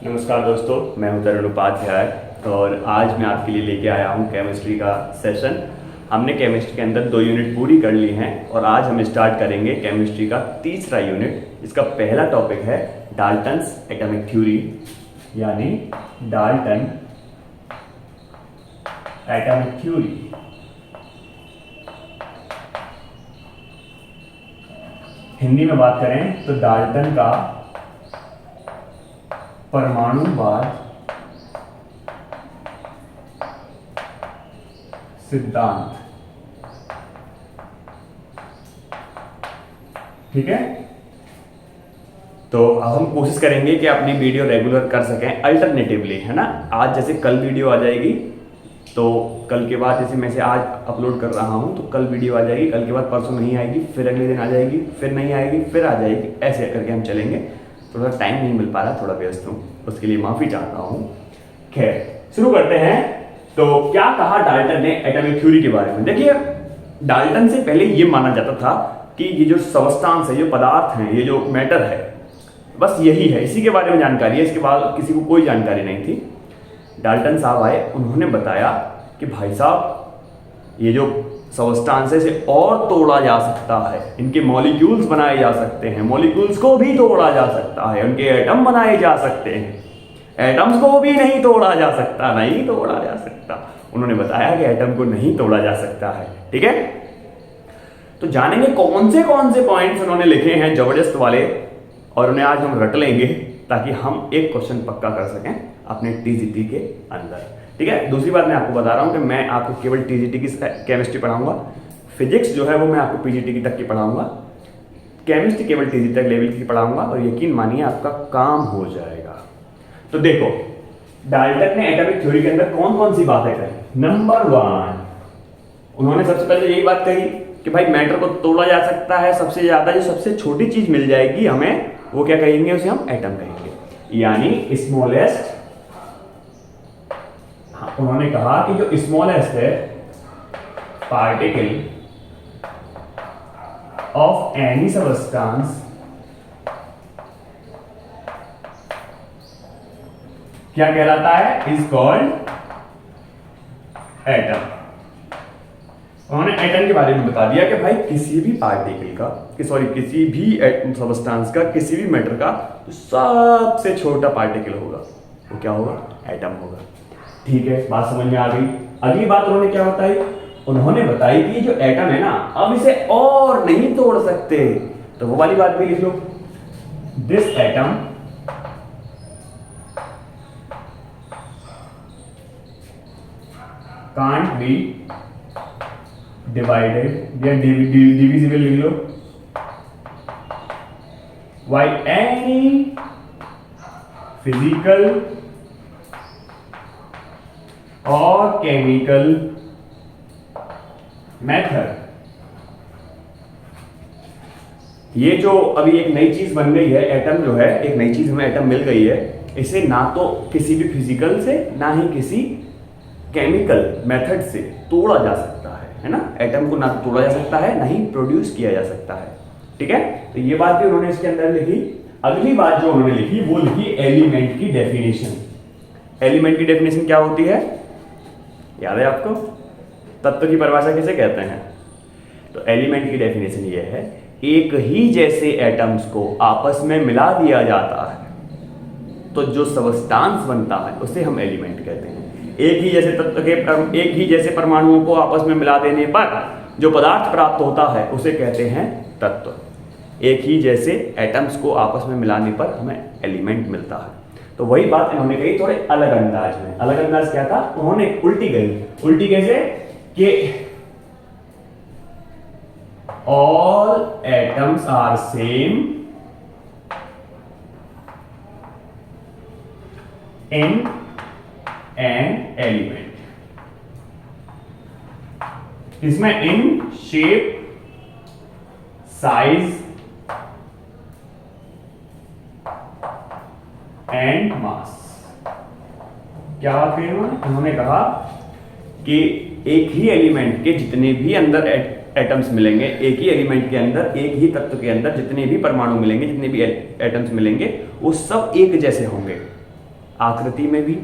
नमस्कार दोस्तों, मैं हूं तरुण उपाध्याय और आज मैं आपके लिए लेके आया हूं केमिस्ट्री का सेशन। हमने केमिस्ट्री के अंदर 2 यूनिट पूरी कर ली हैं और आज हम स्टार्ट करेंगे केमिस्ट्री का तीसरा यूनिट। इसका पहला टॉपिक है डाल्टन्स एटॉमिक थ्योरी, यानी डाल्टन एटॉमिक थ्योरी। हिंदी में बात करें तो डाल्टन का परमाणुवाद सिद्धांत। ठीक है, तो अब हम कोशिश करेंगे कि अपनी वीडियो रेगुलर कर सकें अल्टरनेटिवली, है ना। आज जैसे कल वीडियो आ जाएगी तो कल के बाद, जैसे मैं से आज अपलोड कर रहा हूं तो कल वीडियो आ जाएगी, कल के बाद परसों नहीं आएगी, फिर अगले दिन आ जाएगी, फिर नहीं आएगी, फिर आ जाएगी, ऐसे करके हम चलेंगे। थोड़ा टाइम नहीं मिल पा रहा, थोड़ा व्यस्त हूँ, उसके लिए माफी चाहता हूँ। खैर, शुरू करते हैं। तो क्या कहा डाल्टन ने एटॉमिक थ्योरी के बारे में। देखिए, डाल्टन से पहले ये माना जाता था कि ये जो सबस्टांस है, ये पदार्थ हैं, ये जो मैटर है, बस यही है, इसी के बारे में जानकारी है, इसके बाद किसी को कोई जानकारी नहीं थी। डाल्टन साहब आए, उन्होंने बताया कि भाई साहब, ये जो सबस्टांस है इसे और तोड़ा जा सकता है, इनके मॉलिक्यूल्स बनाए जा सकते हैं, मॉलिक्यूल्स को भी तोड़ा जा सकता है, उनके एटम बनाए जा सकते हैं, एटम्स को भी नहीं तोड़ा जा सकता, नहीं तोड़ा जा सकता। उन्होंने बताया कि एटम को नहीं तोड़ा जा सकता है। ठीक है, तो जानेंगे कौन से पॉइंट्स उन्होंने लिखे हैं जबरदस्त वाले, और उन्हें आज हम रट लेंगे ताकि हम एक क्वेश्चन पक्का कर सकें अपने टीजीटी के अंदर। ठीक है, दूसरी बात मैं आपको बता रहा हूं कि मैं आपको केवल टीजीटी की केमिस्ट्री पढ़ाऊंगा, फिजिक्स जो है वो मैं आपको पीजीटी की तक की पढ़ाऊंगा, केमिस्ट्री केवल टीजीटी तक लेवल की पढ़ाऊंगा, और यकीन मानिए आपका काम हो जाएगा। तो देखो, डाल्टन ने एटॉमिक थ्योरी के अंदर कौन कौन सी बातें कही। नंबर 1, उन्होंने सबसे पहले यही बात कही कि भाई मैटर को तोड़ा जा सकता है, सबसे ज्यादा जो सबसे छोटी चीज मिल जाएगी हमें, वो क्या कहेंगे, उसे हम एटम कहेंगे, यानी स्मॉलेस्ट। उन्होंने कहा कि जो स्मॉलेस्ट है पार्टिकल ऑफ एनी सबस्टांस क्या कहलाता है, इज कॉल्ड एटम। उन्होंने एटम के बारे में बता दिया कि भाई किसी भी पार्टिकल का, किसी भी सबस्टांस का, किसी भी मैटर का जो सबसे छोटा पार्टिकल होगा वो क्या होगा, एटम होगा। ठीक है, बात समझ में आ गई। अगली बात उन्होंने क्या बताई, उन्होंने बताई कि जो एटम है ना, अब इसे और नहीं तोड़ सकते, तो वो वाली बात भी लिख लो, this atom can't be divided, या डिविजिबल लिख लो, बाय एनी फिजिकल और केमिकल मेथड। ये जो अभी एक नई चीज बन गई है, एटम जो है, एक नई चीज हमें एटम मिल गई है, इसे ना तो किसी भी फिजिकल से, ना ही किसी केमिकल मेथड से तोड़ा जा सकता है ना। एटम को ना तो तोड़ा जा सकता है, ना ही प्रोड्यूस किया जा सकता है। ठीक है, तो ये बात भी उन्होंने इसके अंदर लिखी। अगली बात जो उन्होंने लिखी वो लिखी एलिमेंट की डेफिनेशन। एलिमेंट की डेफिनेशन क्या होती है, याद है आपको? तत्व की परिभाषा किसे कहते हैं? तो एलिमेंट की डेफिनेशन ये है, एक ही जैसे एटम्स को आपस में मिला दिया जाता है तो जो सबस्टांस बनता है उसे हम एलिमेंट कहते हैं। एक ही जैसे तत्व के, एक ही जैसे परमाणुओं को आपस में मिला देने पर जो पदार्थ प्राप्त होता है उसे कहते हैं तत्व। एक ही जैसे एटम्स को आपस में मिलाने पर हमें एलिमेंट मिलता है। तो वही बात इन्होंने कही थोड़े अलग अंदाज में। अलग अंदाज क्या था, उन्होंने उल्टी कही। उल्टी कैसे कि all atoms are same in an element. इसमें in shape, size and mass. क्या बात कही उन्होंने कहा कि एक ही एलिमेंट के जितने भी अंदर एटम्स मिलेंगे, एक ही एलिमेंट के अंदर, एक ही तत्व के अंदर जितने भी परमाणु मिलेंगे, जितने भी एटम्स मिलेंगे, वो सब एक जैसे होंगे। आकृति में भी,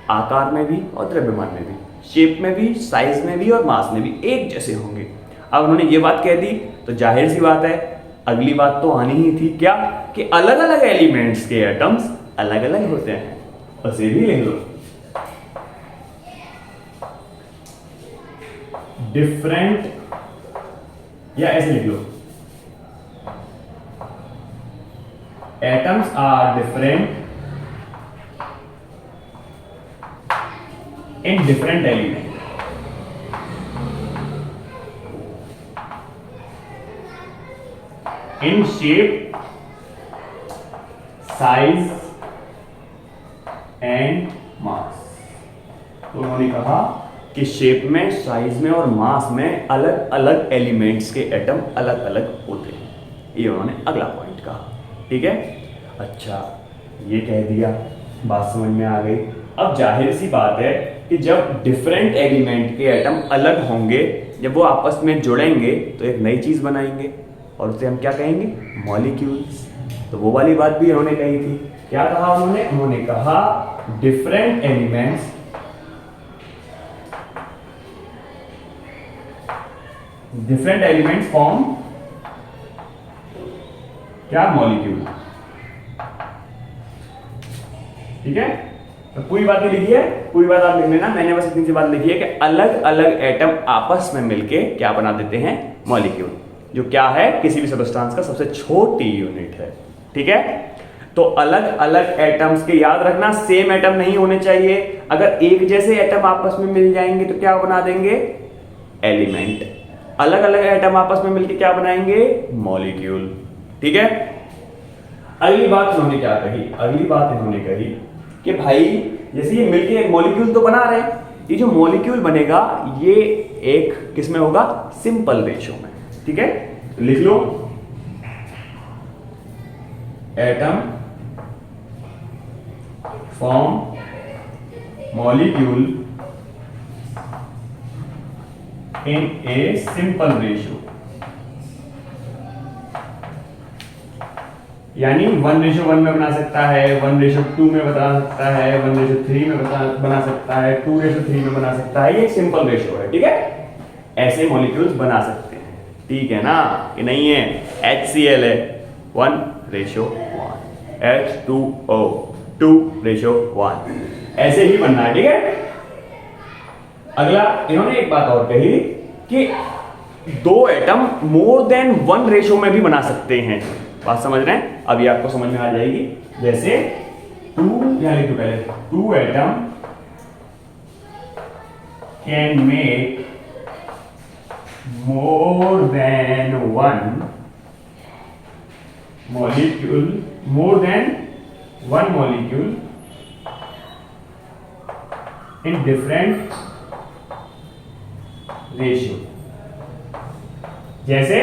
आकार में भी और द्रव्यमान में भी, शेप में भी, साइज में भी और मास में भी एक जैसे होंगे। अब उन्होंने ये बात कह दी तो जाहिर सी बात है अगली बात तो आनी ही थी, क्या कि अलग अलग एलिमेंट्स के एटम्स अलग अलग होते हैं। उसे भी लिख लो, डिफरेंट, या ऐसे लिख लो, atoms are different in different element. In shape, size and mass. तो उन्होंने कहा कि शेप में, साइज में और मास में अलग अलग एलिमेंट्स के एटम अलग अलग होते हैं। ये उन्होंने अगला पॉइंट कहा। ठीक है, अच्छा ये कह दिया, बात समझ में आ गई। अब जाहिर सी बात है कि जब डिफरेंट एलिमेंट के एटम अलग होंगे, जब वो आपस में जुड़ेंगे तो एक नई चीज बनाएंगे और उसे हम क्या कहेंगे, मॉलिक्यूल्स। तो वो वाली बात भी उन्होंने कही थी। क्या कहा उन्होंने? उन्होंने कहा डिफरेंट एलिमेंट्स फॉर्म क्या, मॉलिक्यूल। ठीक है, तो पूरी बात लिखी है, पूरी बात आप लिख लेना। मैंने बस इतनी सी बात लिखी है कि अलग अलग एटम आपस में मिलके क्या बना देते हैं, मॉलिक्यूल, जो क्या है, किसी भी सब्सटेंस का सबसे छोटी यूनिट है। ठीक है, तो अलग अलग एटम्स के, याद रखना सेम एटम नहीं होने चाहिए। अगर एक जैसे एटम आपस में मिल जाएंगे तो क्या बना देंगे, एलिमेंट। अलग अलग एटम आपस में मिलके क्या बनाएंगे, मॉलिक्यूल। ठीक है, अगली बात इन्होंने क्या कही, अगली बात इन्होंने कही कि भाई जैसे ये मिलके एक मॉलिक्यूल तो बना रहे हैं, ये जो मॉलिक्यूल बनेगा ये एक किसमें होगा, सिंपल रेशियो में। ठीक है, तो लिख लो atom form molecule in a simple ratio, यानी 1:1 में बना सकता है, 1:2 में बना सकता है, 1:3 में बना सकता है, 2:3 में बना सकता है। ये सिंपल रेशियो है। ठीक है, ऐसे मॉलिक्यूल्स बना सकते हैं। ठीक है ना, कि नहीं है, HCl है 1:1, H2O 2:1, ऐसे ही बनना है। ठीक है, अगला इन्होंने एक बात और कही कि दो एटम मोर देन 1 रेशियो में भी बना सकते हैं। बात समझ रहे हैं, अभी आपको समझ में आ जाएगी। जैसे 2, यहां लिख दो पहले, 2 atom can make more than 1 molecule, more than 1 molecule in different ratio। जैसे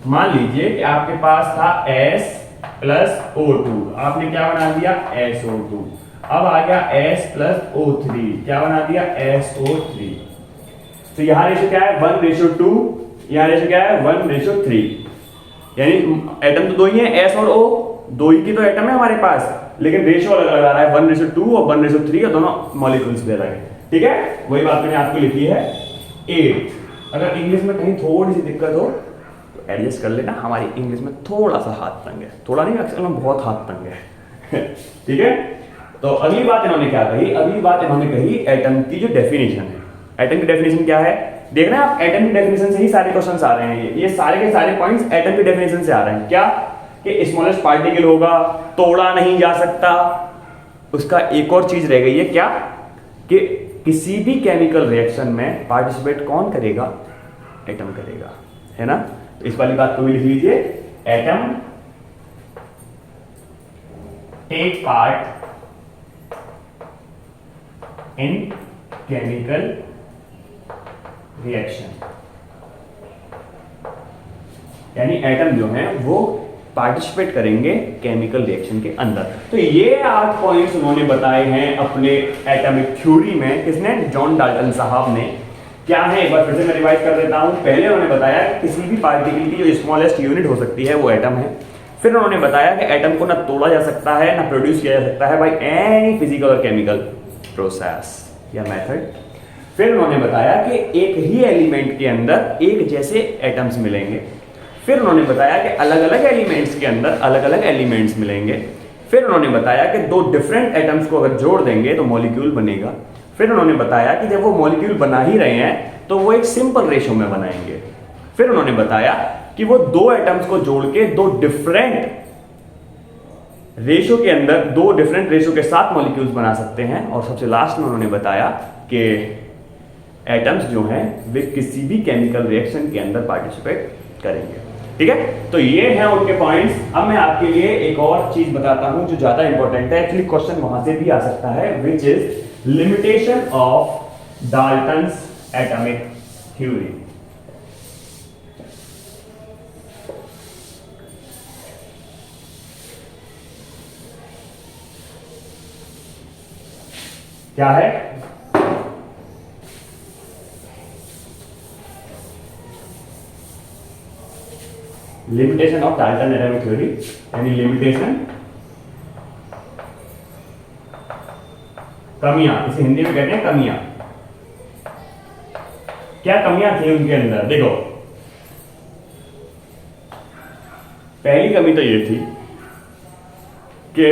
मान लीजिए कि आपके पास था S प्लस O2, आपने क्या बना दिया, SO2। अब आ गया S प्लस O3, क्या बना दिया, SO3। तो यहां रेशियो क्या है, 1:2, यहां रेशियो क्या है, 1:3। यानी एटम तो दो ही है, S और O, दो ही की तो एटम है हमारे पास, लेकिन रेशियो अलग अलग आ रहा है, 1:2 और 1:3 का, दोनों मॉलिक्यूल्स भी अलग है। ठीक है, वही बात मैंने आपको लिखी है 8। अगर इंग्लिश में कहीं थोड़ी सी दिक्कत हो तो एडजस्ट कर लेना, हमारी इंग्लिश में थोड़ा सा हाथ तंग है, थोड़ा नहीं, अक्सर में बहुत हाथ तंग है। ठीक है, तो अगली बात इन्होंने क्या कही, अगली बात इन्होंने कही एटम की जो डेफिनेशन है। एटम की डेफिनेशन क्या है, देख रहे हैं आप, एटम की डेफिनेशन से ही सारे क्वेश्चंस आ रहे हैं। ये सारे के सारे पॉइंट्स एटम की डेफिनेशन से आ रहे हैं। क्या कि स्मॉलेस्ट पार्टिकल होगा, तोड़ा नहीं जा सकता। उसका एक और चीज रह गई है, क्या कि किसी भी केमिकल रिएक्शन में पार्टिसिपेट कौन करेगा, एटम करेगा, है ना। तो इस वाली बात को भी लिख लीजिए, atom take part in chemical reaction, यानी एटम जो है वो पार्टिसिपेट करेंगे केमिकल रिएक्शन के अंदर। तो ये 8 पॉइंट्स उन्होंने बताए हैं अपने एटॉमिक थ्योरी में। किसने, जॉन डाल्टन साहब ने। क्या है, एक बार फिर से मैं रिवाइज कर देता हूं। पहले उन्होंने बताया कि किसी भी पार्टिकल की जो स्मॉलेस्ट यूनिट हो सकती है वो एटम है। फिर उन्होंने बताया कि एटम को ना तोड़ा जा सकता है ना प्रोड्यूस किया जा सकता है बाय एनी फिजिकल और केमिकल प्रोसेस या मेथड। फिर उन्होंने बताया कि एक ही एलिमेंट के अंदर एक जैसे एटम्स मिलेंगे। फिर उन्होंने बताया कि अलग अलग एलिमेंट्स के अंदर अलग अलग एलिमेंट्स मिलेंगे। फिर उन्होंने बताया कि दो डिफरेंट एटम्स को अगर जोड़ देंगे तो मॉलिक्यूल बनेगा। फिर उन्होंने बताया कि जब वो मॉलिक्यूल बना ही रहे हैं तो वो एक सिंपल रेशो में बनाएंगे। फिर उन्होंने बताया कि वो दो एटम्स को जोड़ के दो डिफरेंट रेशो के अंदर दो डिफरेंट रेशो के साथ मॉलिक्यूल्स बना सकते हैं। और सबसे लास्ट में उन्होंने बताया कि एटम्स जो हैं वे किसी भी केमिकल रिएक्शन के अंदर पार्टिसिपेट करेंगे। ठीक है, तो ये हैं उनके पॉइंट्स। अब मैं आपके लिए एक और चीज बताता हूं जो ज्यादा इंपॉर्टेंट है, एक्चुअली क्वेश्चन वहां से भी आ सकता है, which is limitation of Dalton's atomic theory. क्या है? Limitation of Dalton atomic theory, यानी लिमिटेशन कमियां, इसे हिंदी में कहते हैं कमियां। क्या कमियां थी उनके अंदर? देखो, पहली कमी तो ये थी कि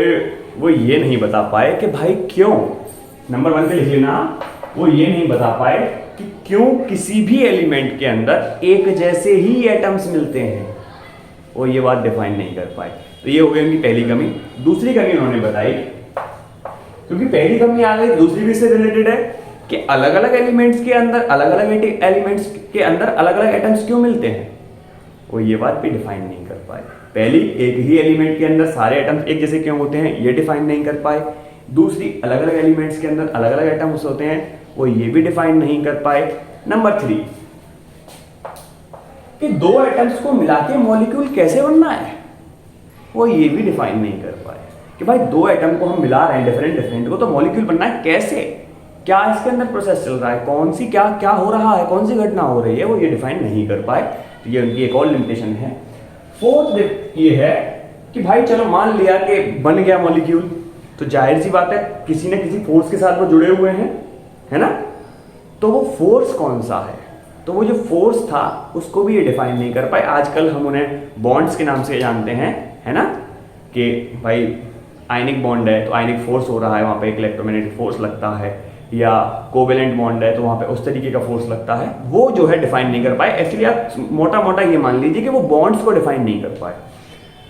वो ये नहीं बता पाए कि भाई क्यों, नंबर 1 पे लिख लेना, वो ये नहीं बता पाए कि क्यों किसी भी एलिमेंट के अंदर एक जैसे ही एटम्स मिलते हैं। वो ये बात डिफाइन नहीं कर पाए। तो ये हो गई उनकी पहली कमी। दूसरी कमी उन्होंने बताई, क्योंकि पहली कमी आ गई, दूसरी भी इससे रिलेटेड है कि अलग अलग एलिमेंट्स के अंदर अलग अलग एलिमेंट्स के अंदर अलग अलग एटम्स क्यों मिलते हैं। वो ये बात भी डिफाइन नहीं कर पाए। पहली, एक ही एलिमेंट के अंदर सारे एटम्स एक जैसे क्यों होते हैं, ये डिफाइन नहीं कर पाए। दूसरी, अलग अलग एलिमेंट्स के अंदर अलग अलग एटम्स होते हैं, वो ये भी डिफाइन नहीं कर पाए। नंबर 3, कि दो एटम्स को मिला के मॉलिक्यूल कैसे बनना है, वो ये भी डिफाइन नहीं कर पाए कि भाई दो एटम को हम मिला रहे हैं डिफरेंट को, तो मॉलिक्यूल बनना है कैसे, क्या इसके अंदर प्रोसेस चल रहा है, कौन सी क्या क्या हो रहा है, कौन सी घटना हो रही है, वो ये डिफाइन नहीं कर पाए। तो ये उनकी एक और लिमिटेशन है। फोर्थ ये है कि भाई चलो मान लिया कि बन गया मॉलिक्यूल, तो जाहिर सी बात है किसी न किसी फोर्स के साथ वो जुड़े हुए हैं, है ना। तो वो फोर्स कौन सा है, तो वो जो फोर्स था उसको भी ये डिफाइन नहीं कर पाए। आजकल हम उन्हें बॉन्ड्स के नाम से जानते हैं, है ना, कि भाई आयनिक बॉन्ड है तो आयनिक फोर्स हो रहा है, वहाँ पे एक इलेक्ट्रोमैग्नेटिक फोर्स लगता है, या कोवेलेंट बॉन्ड है तो वहाँ पे उस तरीके का फोर्स लगता है, वो जो है डिफाइन नहीं कर पाए। एक्चुअली आप मोटा मोटा ये मान लीजिए कि वो बॉन्ड्स को डिफाइन नहीं कर पाए,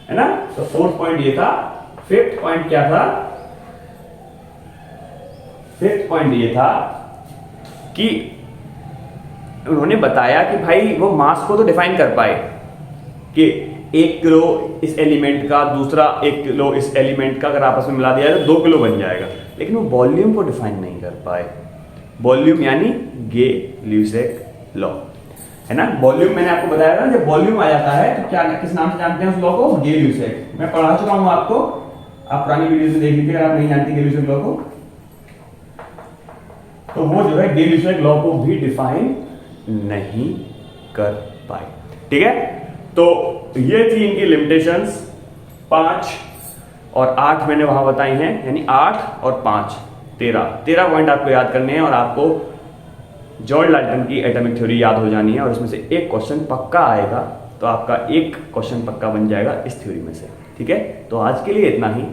है ना। तो फोर्थ पॉइंट ये था। फिफ्थ पॉइंट क्या था? फिफ्थ पॉइंट ये था कि उन्होंने बताया कि भाई वो मास को तो डिफाइन कर पाए कि 1 किलो इस एलिमेंट का, दूसरा 1 किलो इस एलिमेंट का अगर आपस में मिला दिया जाए तो 2 किलो बन जाएगा, लेकिन वो वॉल्यूम को डिफाइन नहीं कर पाए। वॉल्यूम यानी गे-ल्यूसेक लॉ, है ना। वॉल्यूम मैंने आपको बताया था, जब वॉल्यूम आ जाता है तो क्या, किस नाम से जानते हैं उस लॉ को? गे-ल्यूसेक। मैं पढ़ा चुका हूं आपको, आप पुरानी वीडियो में देख लीजिए अगर आप नहीं जानते गे-ल्यूसेक लॉ को। तो वो जो है गे-ल्यूसेक लॉ को भी डिफाइन नहीं कर पाए। ठीक है, तो ये थी इनकी लिमिटेशंस 5 और 8 मैंने वहां बताई हैं, यानी 8 और 5 13 पॉइंट आपको याद करने हैं और आपको जॉर्ज डाल्टन की एटॉमिक थ्योरी याद हो जानी है और इसमें से एक क्वेश्चन पक्का आएगा, तो आपका एक क्वेश्चन पक्का बन जाएगा इस थ्योरी में से। ठीक है, तो आज के लिए इतना ही,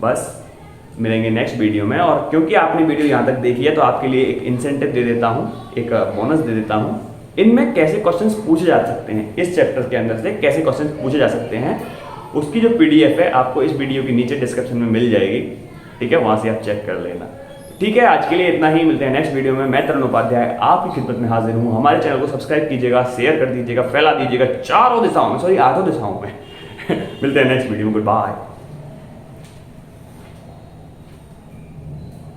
बस मिलेंगे नेक्स्ट वीडियो में। और क्योंकि आपने वीडियो यहाँ तक देखी है तो आपके लिए एक इंसेंटिव दे देता हूँ, एक बोनस दे देता हूँ। इनमें कैसे क्वेश्चंस पूछे जा सकते हैं, इस चैप्टर के अंदर से कैसे क्वेश्चंस पूछे जा सकते हैं, उसकी जो PDF है आपको इस वीडियो के नीचे डिस्क्रिप्शन में मिल जाएगी। ठीक है, वहाँ से आप चेक कर लेना। ठीक है, आज के लिए इतना ही, मिलते हैं नेक्स्ट वीडियो में। मैं तरुण उपाध्याय आपकी खिदमत में हाजिर हूँ। हमारे चैनल को सब्सक्राइब कीजिएगा, शेयर कर दीजिएगा, फैला दीजिएगा चारों दिशाओं में, सॉरी 8 दिशाओं में। मिलते हैं नेक्स्ट वीडियो में, गुड बाय।